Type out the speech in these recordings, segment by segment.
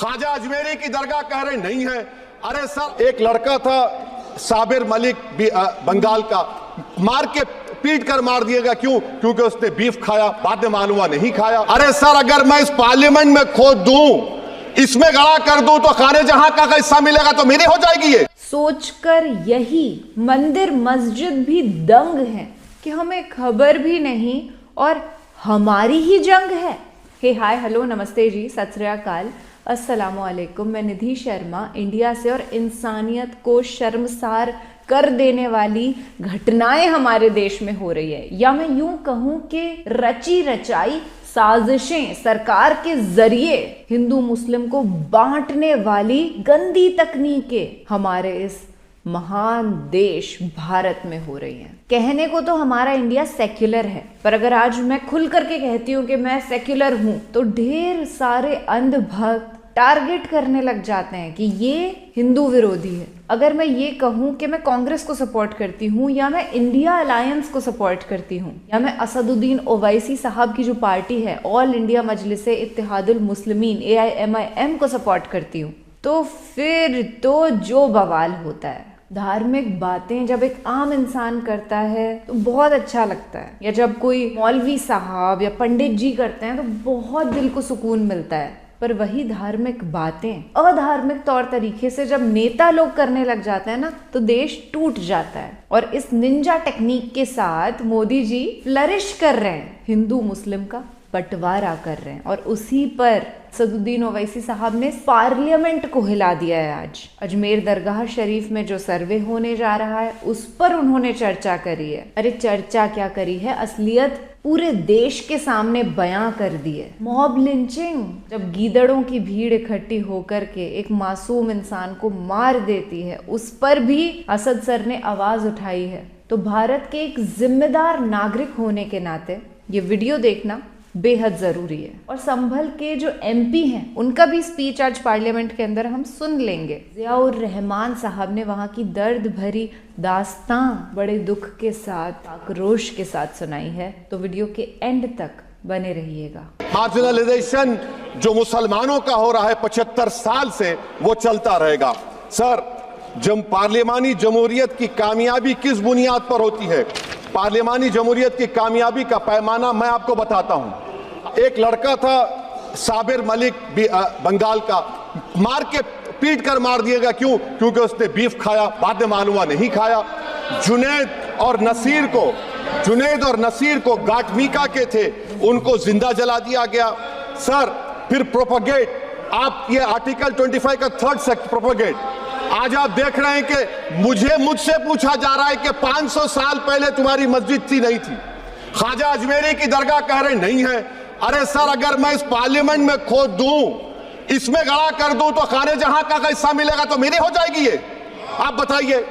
ख्वाजा अजमेरी की दरगाह कह रहे नहीं है। अरे सर, एक लड़का था साबिर मलिक बंगाल का, मार के पीट कर मार दिया गया। क्यों? क्योंकि उसने बीफ खाया, बाद में मालूम हुआ नहीं खाया। अरे सर, अगर मैं इस पार्लियामेंट में खोद दूं, इसमें गड़ा कर दूं, तो खाने जहां का हिस्सा मिलेगा तो मेरी हो जाएगी। ये सोचकर यही मंदिर मस्जिद भी दंग हैं कि हमें खबर भी नहीं और हमारी ही जंग है। हे हाय हेलो नमस्ते जी, सत श्री अकाल, अस्सलामु अलैकुम। मैं निधि शर्मा इंडिया से, और इंसानियत को शर्मसार कर देने वाली घटनाएं हमारे देश में हो रही है, या मैं यूं कहूं कि रची रचाई साजिशें सरकार के जरिए हिंदू मुस्लिम को बांटने वाली गंदी तकनीकें हमारे इस महान देश भारत में हो रही हैं। कहने को तो हमारा इंडिया सेक्युलर है, पर अगर आज मैं खुल करके कहती हूँ कि मैं सेक्युलर हूँ, तो ढेर सारे अंधभक्त टारगेट करने लग जाते हैं कि ये हिंदू विरोधी है। अगर मैं ये कहूँ कि मैं कांग्रेस को सपोर्ट करती हूँ, या मैं इंडिया अलायंस को सपोर्ट करती हूँ, या मैं असदुद्दीन ओवैसी साहब की जो पार्टी है all India Majlise Ittehadul Muslimeen AIMIM को सपोर्ट करती हूँ, तो फिर तो जो बवाल होता है। धार्मिक बातें जब एक आम इंसान करता है तो बहुत अच्छा लगता है, या जब कोई मौलवी साहब या पंडित जी करते हैं तो बहुत दिल को सुकून मिलता है। पर वही धार्मिक बातें अधार्मिक तौर तरीके से जब नेता लोग करने लग जाते हैं ना, तो देश टूट जाता है। और इस निंजा टेक्निक के साथ मोदी जी फ्लरिश कर रहे हैं, हिंदू मुस्लिम का बंटवारा कर रहे हैं, और उसी पर असदुद्दीन ओवैसी साहब ने पार्लियामेंट को हिला दिया है। आज अजमेर दरगाह शरीफ में जो सर्वे होने जा रहा है, उस पर उन्होंने चर्चा करी है। अरे चर्चा क्या करी है, असलियत पूरे देश के सामने बयां कर दी है। मॉब लिंचिंग, जब गीदड़ों की भीड़ इकट्ठी होकर के एक मासूम इंसान को मार देती है, उस पर भी असद सर ने आवाज उठाई है। तो भारत के एक जिम्मेदार नागरिक होने के नाते ये वीडियो देखना बेहद जरूरी है। और संभल के जो MP हैं, उनका भी स्पीच आज पार्लियामेंट के अंदर हम सुन लेंगे। जियाउर रहमान साहब ने वहां की दर्द भरी दास्तां बड़े दुख के साथ, आक्रोश के साथ सुनाई है। तो वीडियो के एंड तक बने रहिएगा। मार्जिनलाइजेशन जो मुसलमानों का हो रहा है 75 साल से, वो चलता रहेगा। सर, जब पार्लियामानी जमहूरियत की कामयाबी किस बुनियाद पर होती है? पार्लियामानी जमहूरियत की कामयाबी का पैमाना मैं आपको बताता हूं। एक लड़का था साबिर मलिक बंगाल का, मार के पीट कर मार दिया गया। क्यों? क्योंकि उसने बीफ खाया, बाद में मालूम हुआ नहीं खाया। जुनैद और नसीर को गाटमीका के थे, उनको जिंदा जला दिया गया। सर, फिर प्रोपगेट, आप ये आर्टिकल 25 का 3rd सेक्शन प्रोपगेट, आज आप देख रहे हैं कि मुझसे पूछा जा रहा है कि 500 साल पहले तुम्हारी मस्जिद थी नहीं थी। ख्वाजा अजमेरी की दरगाह कह रहे नहीं है। अरे सर, अगर मैं इस पार्लियामेंट में खोद दूं, इसमें गड़ा कर दूं, तो खाने जहां का हिस्सा मिलेगा तो मेरी हो जाएगी। ये आप बताइए।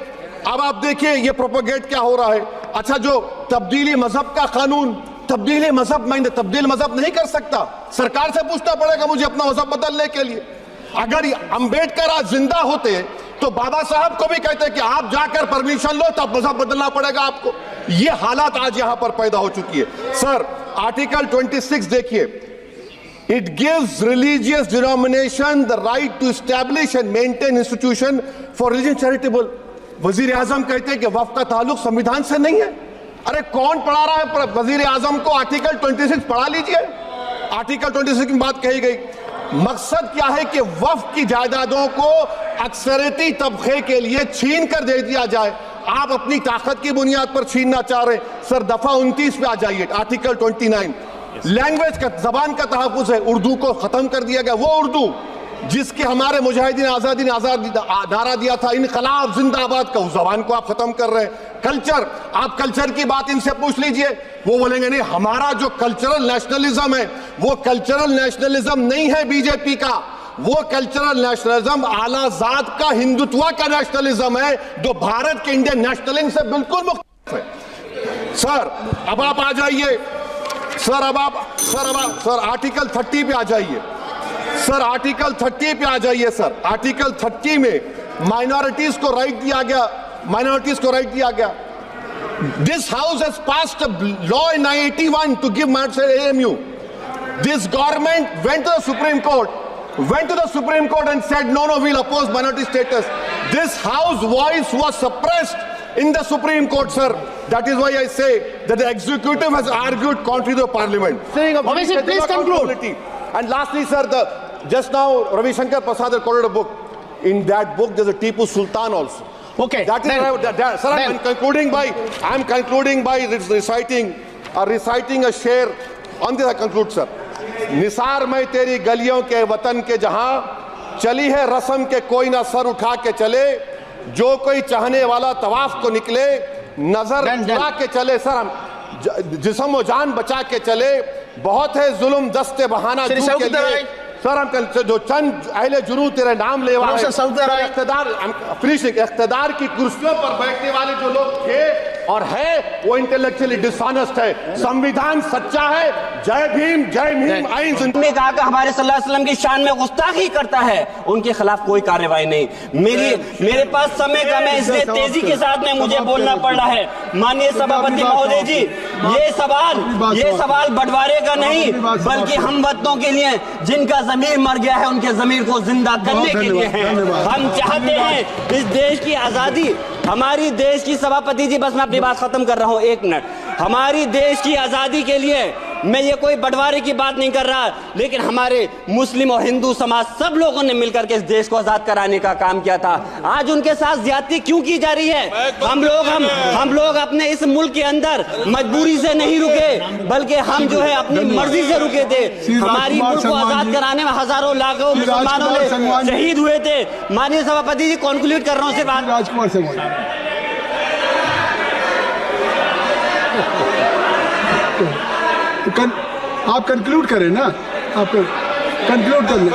अब आप देखिए ये प्रोपेगेट क्या हो रहा है। अच्छा, जो तब्दीली मजहब का कानून, तब्दीली मजहब, मैं तब्दील मजहब नहीं कर सकता, सरकार से पूछना पड़ेगा मुझे अपना मजहब बदलने के लिए। अगर अंबेडकर आज जिंदा होते तो बाबा साहब को भी कहते कि आप जाकर परमिशन लो, तब मजहब बदलना पड़ेगा आपको। ये हालात आज यहां पर पैदा हो चुकी है। सर, आर्टिकल 26 देखिए, it gives religious denomination the right to establish and maintain institution for religion charitable. वजीर आजम कहते हैं कि वक्फ का ताल्लुक संविधान से नहीं है। अरे कौन पढ़ा रहा है वजीर आजम को? आर्टिकल 26 पढ़ा लीजिए। आर्टिकल 26 की बात कही गई। मकसद क्या है कि वक्फ की जायदादों को अक्सरियती तबके के लिए छीन कर दे दिया जाए। आप अपनी ताकत की बुनियाद पर छीनना चाह रहे हैं। सर, दफा 29 पे आ जाइए, आर्टिकल 29। लैंग्वेज का, जबान का तहफ़्फ़ुज़ है, उर्दू को खत्म कर दिया गया। वो उर्दू जिसके हमारे मुजाहिदीन आजादी ने नारा दिया था, इनकलाब जिंदाबाद का, उस जबान को आप खत्म कर रहे हैं। कल्चर, आप कल्चर की बात इनसे पूछ लीजिए, वो बोलेंगे नहीं, हमारा जो कल्चरल नेशनलिज्म है वो कल्चरल नेशनलिज्म नहीं है बीजेपी का, वो कल्चरल नेशनलिज्म आला जात का, हिंदुत्व का नेशनलिज्म है, जो भारत के इंडियन नेशनलिज्म से बिल्कुल मुख्तलिफ है। सर, अब आप आ जाइए। सर, आर्टिकल 30 पे आ जाइए। सर, आर्टिकल 30 पे आ जाइए। सर, आर्टिकल 30 में माइनॉरिटीज को राइट दिया गया। This house has passed a law in 1981 to give AMU. This government went to the Supreme Court went to the Supreme Court and said, no, we'll oppose minority status. This House voice was suppressed in the Supreme Court, sir. That is why I say that the executive has argued contrary to the Parliament. Saying of Obviously, please conclude. And lastly, sir, just now Ravi Shankar Prasad has quoted a book. In that book, there's a Tipu Sultan also. Okay. That is, sir, I'm concluding by reciting a share. On this I conclude, sir. Nisar में तेरी गलियों के वतन के जहां चली है रस्म के कोई ना सर उठा के चले, जो कोई चाहने वाला तवाफ को निकले नजर उठा के चले। सर हम जिस्म व जान बचा के चले, बहुत है जुल्म दस्ते बहाना के लिए। सर हम जो चंद अहले जुनू तेरे नाम लेवा है, इख्तिदार की कुर्सियों पर बैठने वाले जो लोग थे और है वो इंटेलेक्चुअली डिसऑनेस्ट है। संविधान सच्चा है। जय भीम आइन जिंदाबाद। में कहा कि हमारे सल्लल्लाहु अलैहि वसल्लम की शान में गुस्ताखी करता है, उनके खिलाफ कोई कार्रवाई नहीं। मेरे पास समय कम है, इसलिए तेजी के साथ में मुझे बोलना पड़ रहा है। माननीय सभापति महोदय जी, ये सवाल बंटवारे का नहीं बल्कि हम वतनों के लिए, जिनका ज़मीर मर गया है उनके ज़मीर को जिंदा करने के लिए है। हम चाहते हैं इस देश की आज़ादी, हमारी देश की सभापति जी, बस मैं अपनी बात खत्म कर रहा हूँ, 1 मिनट। हमारी देश की आज़ादी के लिए मैं ये कोई बंटवारे की बात नहीं कर रहा, लेकिन हमारे मुस्लिम और हिंदू समाज सब लोगों ने मिलकर के इस देश को आज़ाद कराने का काम किया था। आज उनके साथ ज्यादती क्यों की जा रही है? हम लोग अपने इस मुल्क के अंदर मजबूरी से नहीं रुके, बल्कि हम जो है अपनी मर्जी से रुके थे। हमारी मुल्क को आज़ाद कराने में हजारों लाखों मुसलमानों ने शहीद हुए थे। माननीय सभापति जी, कॉन्क्लूड कर रहा हूँ, सिर्फ राजकुमार सिंह, आप कंक्लूड करें ना, आप कंक्लूड कर लें।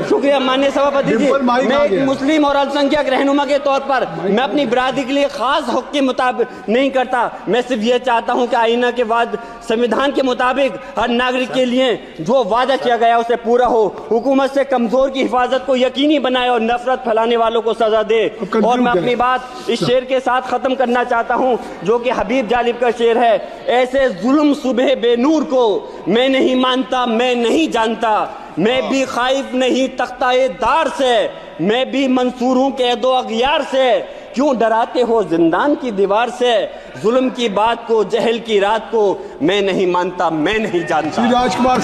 शुक्रिया माननीय सभापति जी। मैं एक मुस्लिम और अल्पसंख्यक रहनुमा के तौर पर मैं अपनी बिरादरी के लिए खास हक के मुताबिक नहीं करता। मैं सिर्फ ये चाहता हूँ कि आईना के बाद संविधान के मुताबिक हर नागरिक के लिए जो वादा किया गया उसे पूरा हो, हुकूमत से कमजोर की हिफाजत को यकीनी बनाए और नफरत फैलाने वालों को सजा दे। और मैं अपनी बात इस शेर के साथ खत्म करना चाहता हूँ, जो कि हबीब जालिब का शेर है। ऐसे जुल्म सुबह बेनूर को मैं नहीं मानता, मैं नहीं जानता, मैं भी खाइफ नहीं तख्ताए दार से, मैं भी मंसूर हूं कैदो अगयार से, क्यों डराते हो जिंदान की दीवार से, जुल्म की बात को जहल की रात को मैं नहीं मानता, मैं नहीं जानता। श्री राजकुमार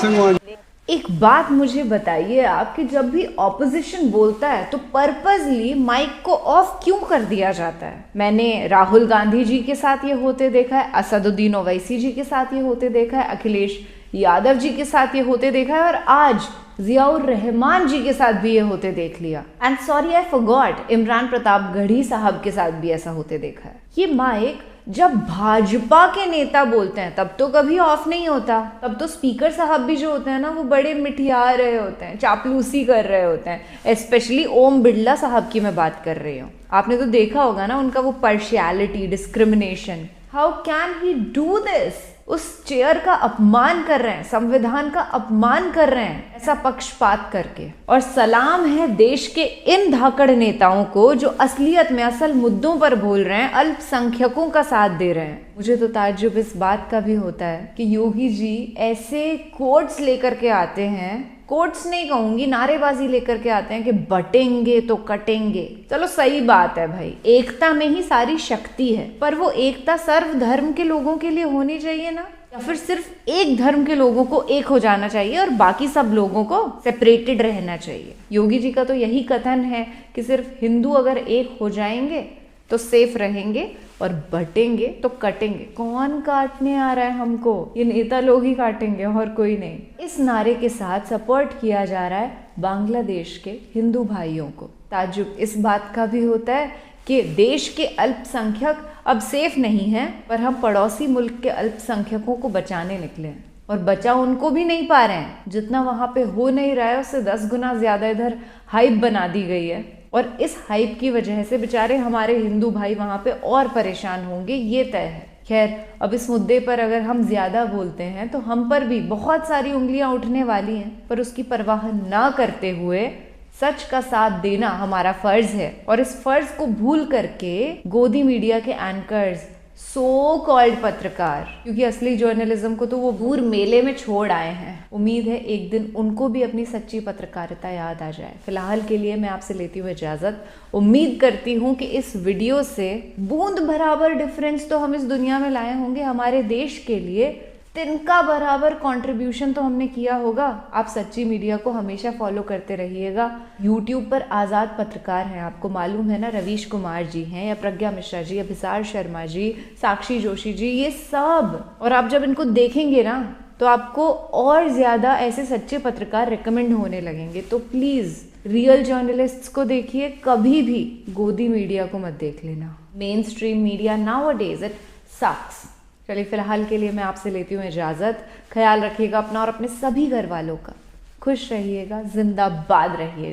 संगवान जी, एक बात मुझे बताइए आप कि जब भी ऑपोजिशन बोलता है तो पर्पसली माइक को ऑफ क्यों कर दिया जाता है? मैंने राहुल गांधी जी के साथ ये होते देखा है, असदुद्दीन ओवैसी जी के साथ ये होते देखा है, अखिलेश यादव जी के साथ ये होते देखा है, और आज जियाउर रहमान जी के साथ भी ये होते देख लिया। And sorry I forgot, Imran Pratapgarhi साहब के साथ भी ऐसा होते देखा है। ये माइक जब भाजपा के नेता बोलते हैं तब तो कभी ऑफ नहीं होता, तब तो स्पीकर साहब भी जो होते हैं ना, वो बड़े मिठिया रहे होते हैं, चापलूसी कर रहे होते हैं। स्पेशली ओम बिरला साहब की मैं बात कर रही हूँ। आपने तो देखा होगा ना उनका वो partiality, discrimination. How can he do this? उस चेयर का अपमान कर रहे हैं, संविधान का अपमान कर रहे हैं ऐसा पक्षपात करके। और सलाम है देश के इन धाकड़ नेताओं को जो असलियत में असल मुद्दों पर बोल रहे हैं, अल्पसंख्यकों का साथ दे रहे हैं। मुझे तो ताज्जुब इस बात का भी होता है कि योगी जी ऐसे कोट्स लेकर के आते हैं, कोट्स नहीं कहूंगी, नारेबाजी लेकर के आते हैं कि बटेंगे तो कटेंगे। चलो सही बात है भाई, एकता में ही सारी शक्ति है, पर वो एकता सर्व धर्म के लोगों के लिए होनी चाहिए ना, या फिर सिर्फ एक धर्म के लोगों को एक हो जाना चाहिए और बाकी सब लोगों को सेपरेटेड रहना चाहिए? योगी जी का तो यही कथन है कि सिर्फ हिंदू अगर एक हो जाएंगे तो सेफ रहेंगे और बटेंगे तो कटेंगे। कौन काटने आ रहा है हमको? ये नेता लोग ही काटेंगे और कोई नहीं। इस नारे के साथ सपोर्ट किया जा रहा है बांग्लादेश के हिंदू भाइयों को। ताज्जुब इस बात का भी होता है कि देश के अल्पसंख्यक अब सेफ नहीं हैं, पर हम पड़ोसी मुल्क के अल्पसंख्यकों को बचाने निकले हैं, और बचा उनको भी नहीं पा रहे हैं। जितना वहाँ पे हो नहीं रहा है उससे 10 गुना ज्यादा इधर हाइप बना दी गई है, और इस हाइप की वजह से बेचारे हमारे हिंदू भाई वहाँ पे और परेशान होंगे, ये तय है। खैर, अब इस मुद्दे पर अगर हम ज्यादा बोलते हैं तो हम पर भी बहुत सारी उंगलियां उठने वाली हैं, पर उसकी परवाह ना करते हुए सच का साथ देना हमारा फर्ज है। और इस फर्ज को भूल करके गोदी मीडिया के एंकर्स सो कॉल्ड पत्रकार, क्योंकि असली जर्नलिज्म को तो वो दूर मेले में छोड़ आए हैं। उम्मीद है एक दिन उनको भी अपनी सच्ची पत्रकारिता याद आ जाए। फिलहाल के लिए मैं आपसे लेती हूँ इजाज़त। उम्मीद करती हूँ कि इस वीडियो से बूंद बराबर डिफरेंस तो हम इस दुनिया में लाए होंगे हमारे देश के लिए, तिनका बराबर कंट्रीब्यूशन तो हमने किया होगा। आप सच्ची मीडिया को हमेशा फॉलो करते रहिएगा। यूट्यूब पर आज़ाद पत्रकार हैं, आपको मालूम है ना, रवीश कुमार जी हैं या प्रज्ञा मिश्रा जी, अभिसार शर्मा जी, साक्षी जोशी जी, ये सब। और आप जब इनको देखेंगे ना तो आपको और ज़्यादा ऐसे सच्चे पत्रकार रिकमेंड होने लगेंगे। तो प्लीज़ रियल जर्नलिस्ट्स को देखिए, कभी भी गोदी मीडिया को मत देख लेना। Mainstream media nowadays it sucks. चलिए फिलहाल के लिए मैं आपसे लेती हूँ इजाज़त। ख्याल रखिएगा अपना और अपने सभी घर वालों का। खुश रहिएगा, जिंदाबाद रहिएगा।